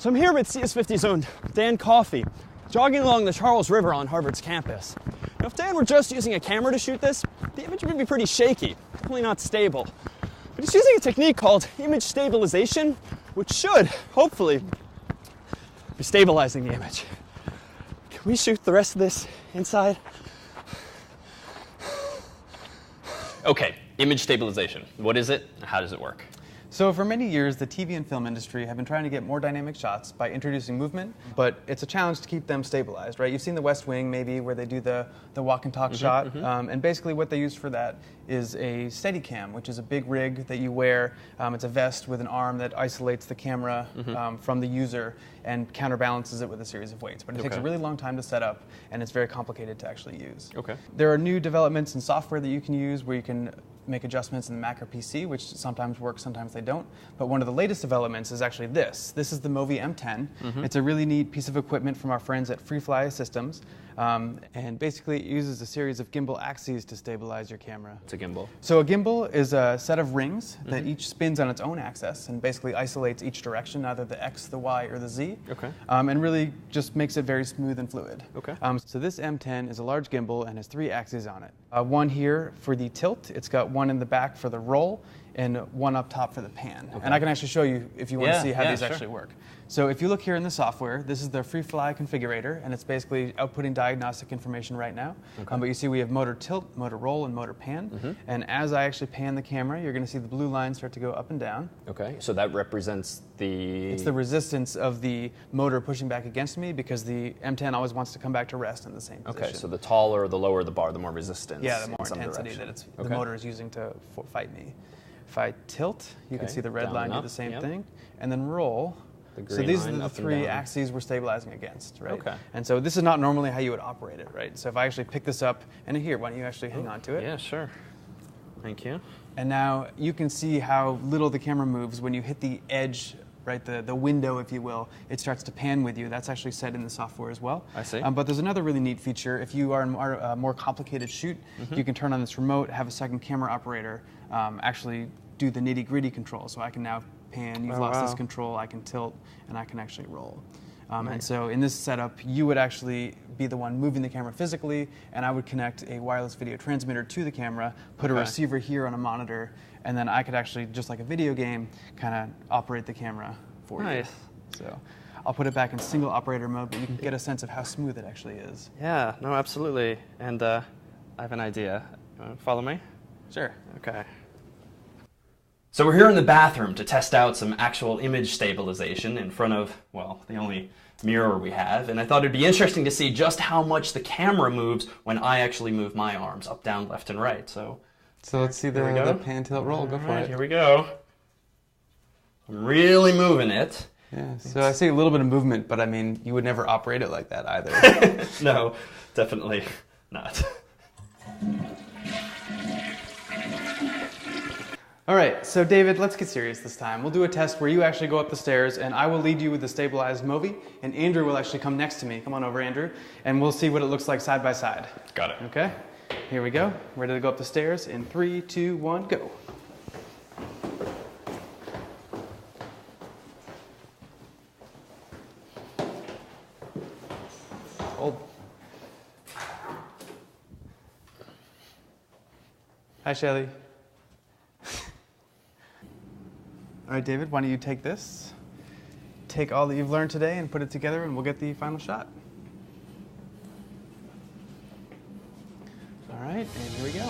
So I'm here with CS50's own Dan Coffey, jogging along the Charles River on Harvard's campus. Now, if Dan were just using a camera to shoot this, the image would be pretty shaky, definitely not stable. But he's using a technique called image stabilization, which should, hopefully, be stabilizing the image. Can we shoot the rest of this inside? Okay, image stabilization. What is it? How does it work? So for many years, the TV and film industry have been trying to get more dynamic shots by introducing movement, but it's a challenge to keep them stabilized, right? You've seen The West Wing, maybe, where they do the walk and talk shot, and basically what they use for that is a Steadicam, which is a big rig that you wear. It's a vest with an arm that isolates the camera from the user and counterbalances it with a series of weights. But it takes a really long time to set up, and it's very complicated to actually use. There are new developments in software that you can use where you can make adjustments in the Mac or PC, which sometimes work, sometimes they don't. But one of the latest developments is actually this. This is the Movi M10. It's a really neat piece of equipment from our friends at FreeFly Systems. And basically it uses a series of gimbal axes to stabilize your camera. It's a gimbal. So a gimbal is a set of rings that each spins on its own axis and basically isolates each direction, either the X, the Y, or the Z. And really just makes it very smooth and fluid. So this M10 is a large gimbal and has 3 axes on it. One here for the tilt. It's got one in the back for the roll and one up top for the pan. And I can actually show you if you want to see how these actually work. So if you look here in the software, this is the FreeFly configurator, and it's basically outputting diagnostic information right now. But you see we have motor tilt, motor roll, and motor pan. And as I actually pan the camera, you're going to see the blue line start to go up and down. So that represents the... It's the resistance of the motor pushing back against me, because the M10 always wants to come back to rest in the same position. So the taller or the lower the bar, the more resistance. Yeah, the more intensity that the motor is using to fight me. If I tilt, you can see the red line do the same thing. And then roll. So these are the 3 axes we're stabilizing against, right? And so this is not normally how you would operate it, right? So if I actually pick this up, and here, why don't you actually hang on to it? Yeah, sure. Thank you. And now you can see how little the camera moves when you hit the edge, right, the window, if you will. It starts to pan with you. That's actually set in the software as well. I see. But there's another really neat feature. If you are in a more complicated shoot, you can turn on this remote, have a second camera operator actually do the nitty-gritty control. So I can now pan, you've lost this control, I can tilt, and I can actually roll. And so in this setup, you would actually be the one moving the camera physically, and I would connect a wireless video transmitter to the camera, put a receiver here on a monitor, and then I could actually, just like a video game, kind of operate the camera for you. So I'll put it back in single operator mode, but you can get a sense of how smooth it actually is. Yeah, no, absolutely. And I have an idea. You want to follow me? Sure. Okay. So we're here in the bathroom to test out some actual image stabilization in front of, well, the only mirror we have, and I thought it'd be interesting to see just how much the camera moves when I actually move my arms up, down, left, and right. So let's see the pan, tilt, roll. Go for it. Here we go. I'm really moving it. Yeah, so I see a little bit of movement, but I mean, you would never operate it like that either. No, definitely not. All right, so David, let's get serious this time. We'll do a test where you actually go up the stairs, and I will lead you with the stabilized Movi, and Andrew will actually come next to me. Come on over, Andrew, and we'll see what it looks like side by side. Got it. Okay, here we go. Ready to go up the stairs in 3, 2, 1, go. Hold. Hi, Shelly. All right, David, why don't you take this, take all that you've learned today and put it together, and we'll get the final shot. All right, and here we go.